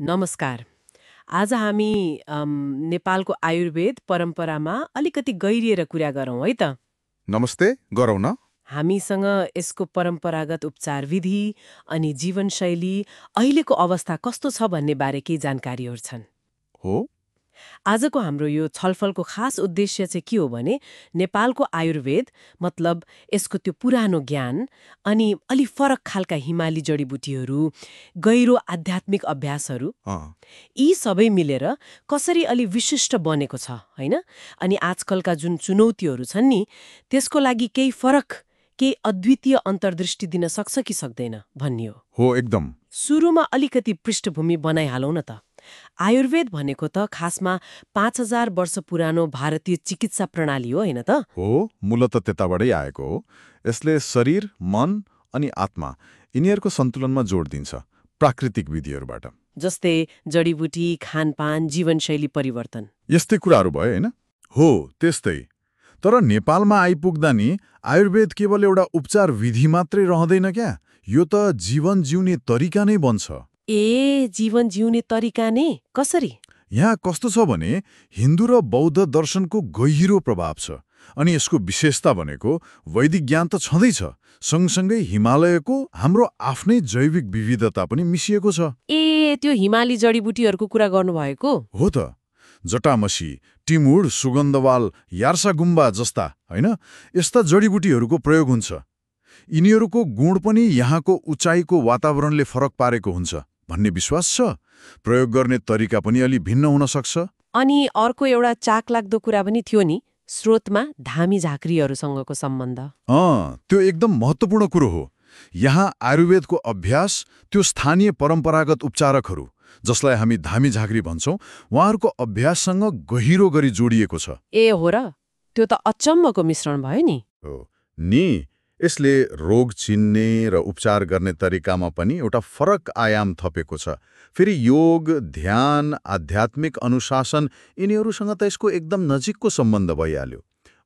नमस्कार। आज हामी नेपालको आयुर्वेद परम्परामा अलिकति गहिरिएर कुरा गरौँ है त। नमस्ते, गरौँ न। हामीसँग यसको परम्परागत उपचार विधि अनि जीवनशैली अहिलेको अवस्था कस्तो छ भन्ने बारे केही जानकारीहरू छन्। हो, आजको हाम्रो यो छलफलको खास उद्देश्य चाहिँ के हो भने नेपालको आयुर्वेद मतलब यसको त्यो पुरानो ज्ञान अनि अलि फरक खालका हिमाली जडीबुटीहरू, गहिरो आध्यात्मिक अभ्यासहरू अँ, यी सबै मिलेर कसरी अलि विशिष्ट बनेको छ होइन। अनि आजकलका जुन चुनौतीहरू छन् नि त्यसको लागि केही फरक केही अद्वितीय अन्तर्दृष्टि दिन सक्छ कि सक्दैन भन्ने हो। एकदम। सुरुमा अलिकति पृष्ठभूमि बनाइहालौँ न त। आयुर्वेद भनेको त खासमा 5000 वर्ष पुरानो भारतीय चिकित्सा प्रणाली हो होइन त। हो, मूलत त्यताबाटै आएको हो। यसले शरीर, मन अनि आत्मा यिनीहरूको सन्तुलनमा जोड दिन्छ प्राकृतिक विधिहरूबाट। जस्तै जडीबुटी, खानपान, जीवनशैली परिवर्तन। यस्तै कुराहरू भयो होइन? हो, त्यस्तै। तर नेपालमा आइपुग्दा नि आयुर्वेद केवल एउटा उपचार विधि मात्रै रहँदैन क्या। यो त जीवन जिउने तरिका नै बन्छ। जीवन जिउने तरिका नै कसरी? यहाँ कस्तो छ भने हिन्दू र बौद्ध दर्शनको गहिरो प्रभाव छ। अनि यसको विशेषता भनेको वैदिक ज्ञान त छँदैछ, सँगसँगै हिमालयको हाम्रो आफ्नै जैविक विविधता पनि मिसिएको छ। त्यो हिमाली जडीबुटीहरूको कुरा गर्नुभएको? हो त, जटामसी, टिमुर, सुगन्धवाल, यार्सागुम्बा जस्ता होइन यस्ता जडीबुटीहरूको प्रयोग हुन्छ। यिनीहरूको गुण पनि यहाँको उचाइको वातावरणले फरक पारेको हुन्छ भन्ने विश्वास छ। प्रयोग गर्ने तरिका पनि अलि भिन्न हुन सक्छ। अनि अर्को एउटा चाखलाग्दो कुरा पनि थियो नि, स्रोतमा धामी झाँक्रीहरूसँगको सम्बन्ध। त्यो एकदम महत्त्वपूर्ण कुरो हो। यहाँ आयुर्वेदको अभ्यास त्यो स्थानीय परम्परागत उपचारकहरू जसलाई हामी धामी झाँक्री भन्छौँ उहाँहरूको अभ्याससँग गहिरो गरी जोडिएको छ। हो र, त्यो त अचम्मको मिश्रण भयो नि। हो नि, यसले रोग चिन्ने र उपचार गर्ने तरिकामा पनि एउटा फरक आयाम थपेको छ। फेरि योग, ध्यान, आध्यात्मिक अनुशासन यिनीहरूसँग त यसको एकदम नजिकको सम्बन्ध भइहाल्यो।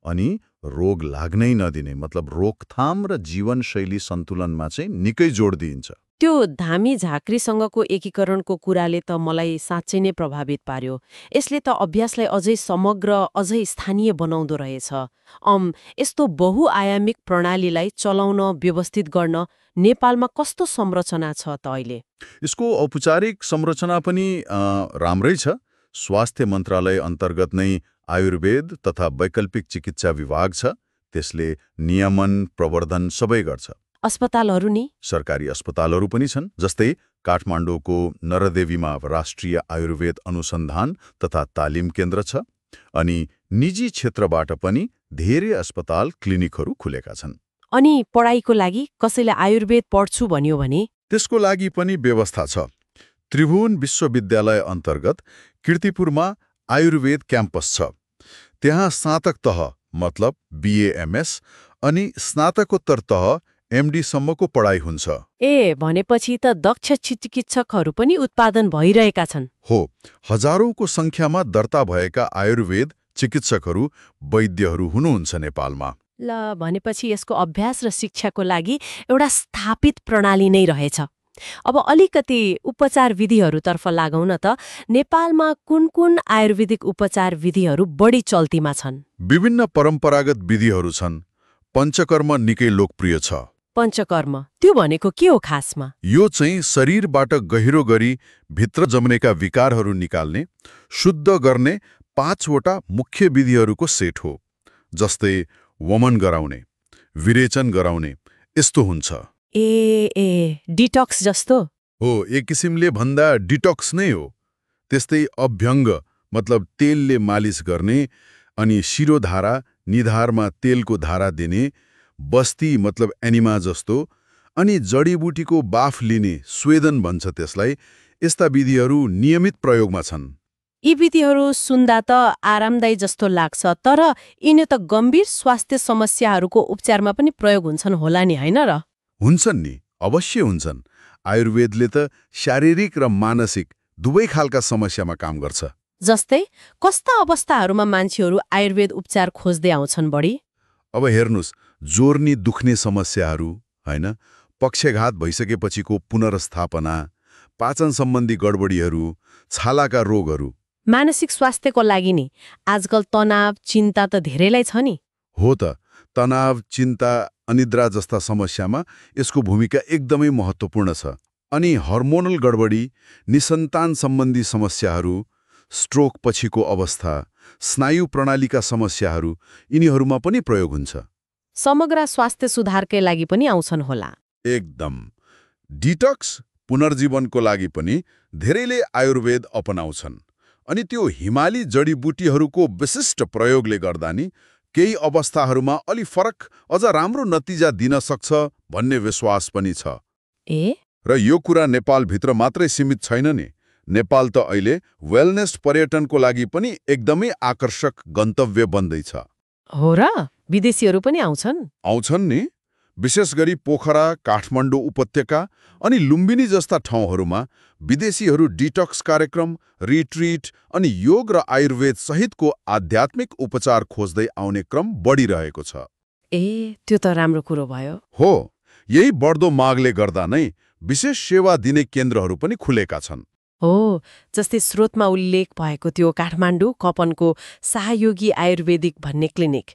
अनि रोग लाग्नै नदिने मतलब रोकथाम र जीवनशैली सन्तुलनमा चाहिँ निकै जोड दिइन्छ। त्यो धामी झाँक्रीसँगको एकीकरणको कुराले त मलाई साँच्चै नै प्रभावित पार्यो। यसले त अभ्यासलाई अझै समग्र, अझै स्थानीय बनाउँदो रहेछ। यस्तो बहुआयामिक प्रणालीलाई चलाउन, व्यवस्थित गर्न नेपालमा कस्तो संरचना छ त अहिले? यसको औपचारिक संरचना पनि राम्रै छ। स्वास्थ्य मन्त्रालय अन्तर्गत नै आयुर्वेद तथा वैकल्पिक चिकित्सा विभाग छ। त्यसले नियमन, प्रवर्धन सबै गर्छ। अस्पतालहरू नि? सरकारी अस्पतालहरू पनि छन्। जस्तै काठमाडौँको नरदेवीमा राष्ट्रिय आयुर्वेद अनुसन्धान तथा तालिम केन्द्र छ। अनि निजी क्षेत्रबाट पनि धेरै अस्पताल, क्लिनिकहरू खुलेका छन्। अनि पढाइको लागि कसैले आयुर्वेद पढ्छु भन्यो भने? त्यसको लागि पनि व्यवस्था छ। त्रिभुवन विश्वविद्यालय अन्तर्गत कीर्तिपुरमा आयुर्वेद क्याम्पस छ। त्यहाँ स्नातक तह मतलब BA-MS अनि स्नातकोत्तर तह MD सम्मको पढाइ हुन्छ। भनेपछि त दक्ष चिकित्सकहरू पनि उत्पादन भइरहेका छन्। हो, हजारौंको संख्यामा दर्ता भएका आयुर्वेद चिकित्सकहरू, वैद्यहरू हुनुहुन्छ नेपालमा। ल, भनेपछि यसको अभ्यास र शिक्षाको लागि एउटा स्थापित प्रणाली नै रहेछ। अब अलिकति उपचार विधिहरूतर्फ लागौँ न त। नेपालमा कुन कुन आयुर्वेदिक उपचार विधिहरू बढी चल्तीमा छन्? विभिन्न परम्परागत विधिहरू छन्। पञ्चकर्म निकै लोकप्रिय छ। पञ्चकर्म त्यो भनेको के हो खासमा? यो चाहिँ शरीरबाट गहिरो गरी भित्र जम्नेका विकारहरू निकाल्ने, शुद्ध गर्ने 5वटा मुख्य विधिहरूको सेट हो। जस्तै वमन गराउने, विरेचन गराउने यस्तो हुन्छ। डिटक्स जस्तो? हो, एक किसिमले भन्दा डिटक्स नै हो। त्यस्तै अभ्यङ्ग मतलब तेलले मालिस गर्ने, अनि शिरोधारा, निधारमा तेलको धारा दिने, बस्ती मतलब एनिमा जस्तो, अनि जडीबुटीको बाफ लिने, स्वेदन भन्छ त्यसलाई, यस्ता विधिहरू नियमित प्रयोगमा छन्। यी विधिहरू सुन्दा त आरामदायी जस्तो लाग्छ, तर यिनी त गम्भीर स्वास्थ्य समस्याहरूको उपचारमा पनि प्रयोग हुन्छन् होला नि, होइन र? हुन्छन् नि, अवश्य हुन्छन्। आयुर्वेदले त शारीरिक र मानसिक दुवै खालका समस्यामा काम गर्छ। जस्तै कस्ता अवस्थाहरूमा मान्छेहरू आयुर्वेद उपचार खोज्दै आउँछन् बढी? अब हेर्नुस्, जोर्नी दुख्ने समस्याहरू होइन, पक्षघात भइसकेपछिको पुनर्स्थापना, पाचन सम्बन्धी गडबडीहरू, छालाका रोगहरू। मानसिक स्वास्थ्यको लागि नि आजकल तनाव चिन्ता त धेरैलाई छ नि। हो त, तनाव, चिन्ता, अनिद्रा जस्ता समस्यामा यसको भूमिका एकदमै महत्त्वपूर्ण छ। अनि हर्मोनल गडबडी, निसन्तान सम्बन्धी समस्याहरू, स्ट्रोक पछिको अवस्था, स्नायु प्रणालीका समस्याहरू, यिनीहरूमा पनि प्रयोग हुन्छ। समग्र स्वास्थ्य सुधारकै लागि पनि आउँछन् होला। एकदम। डिटक्स, पुनर्जीवनको लागि पनि धेरैले आयुर्वेद अपनाउँछन्। अनि त्यो हिमाली जडीबुटीहरूको विशिष्ट प्रयोगले गर्दा नि केही अवस्थाहरूमा अलि फरक, अझ राम्रो नतिजा दिन सक्छ भन्ने विश्वास पनि छ। ए र यो कुरा नेपालभित्र मात्रै सीमित छैन नि। नेपाल त अहिले वेलनेस पर्यटनको लागि पनि एकदमै आकर्षक गन्तव्य बन्दैछ। हो र? विदेशीहरू पनि आउँछन् नि। विशेष गरी पोखरा, काठमाडौँ उपत्यका अनि लुम्बिनी जस्ता ठाउँहरूमा विदेशीहरू डिटक्स कार्यक्रम, रिट्रिट अनि योग र आयुर्वेद सहितको आध्यात्मिक उपचार खोज्दै आउने क्रम बढिरहेको छ। ए त्यो त राम्रो कुरो भयो। हो, यही बढ्दो मागले गर्दा नै विशेष सेवा दिने केन्द्रहरू पनि खुलेका छन्। हो, जस्तै स्रोतमा उल्लेख भएको त्यो काठमाडौँ कपनको सहयोगी आयुर्वेदिक भन्ने क्लिनिक।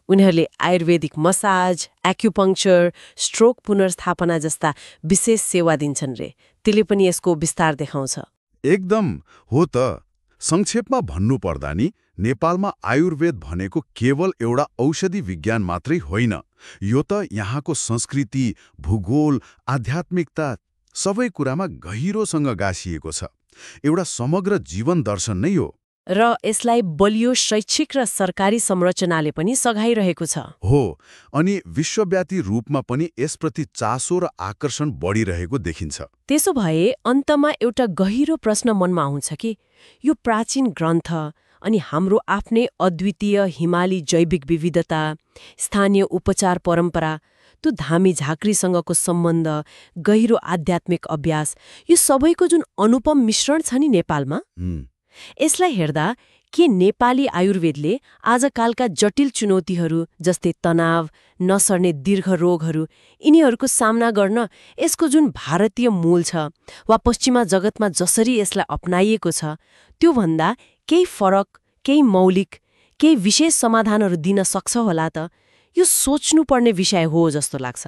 उनीहरूले आयुर्वेदिक मसाज, एक्युपङ्क्चर, स्ट्रोक पुनर्स्थापना जस्ता विशेष सेवा दिन्छन् रे। त्यसले पनि यसको विस्तार देखाउँछ। एकदम हो त। संक्षेपमा भन्नुपर्दा नि नेपालमा आयुर्वेद भनेको केवल एउटा औषधि विज्ञान मात्रै होइन। यो त यहाँको संस्कृति, भूगोल, आध्यात्मिकता सबै कुरामा गहिरोसँग गाँसिएको छ। एउटा समग्र जीवन दर्शन नै हो। र यसलाई बलियो शैक्षिक र सरकारी संरचनाले पनि सघाइरहेको छ। हो, अनि विश्वव्यापी रूपमा पनि यसप्रति चासो र आकर्षण बढिरहेको देखिन्छ। त्यसो भए अन्तमा एउटा गहिरो प्रश्न मनमा आउँछ कि यो प्राचीन ग्रन्थ अनि हाम्रो आफ्नै अद्वितीय हिमाली जैविक विविधता, स्थानीय उपचार परम्परा, त्यो धामी झाँक्रीसँगको सम्बन्ध, गहिरो आध्यात्मिक अभ्यास, यो सबैको जुन अनुपम मिश्रण छ नि नेपालमा, यसलाई हेर्दा के नेपाली आयुर्वेदले आजकालका जटिल चुनौतीहरू जस्तै तनाव, नसर्ने दीर्घ रोगहरू, यिनीहरूको सामना गर्न यसको जुन भारतीय मूल छ वा पश्चिमा जगतमा जसरी यसलाई अपनाइएको छ, त्योभन्दा केही फरक, केही मौलिक, केही विशेष समाधानहरू दिन सक्छ होला त? यो सोच्नुपर्ने विषय हो जस्तो लाग्छ।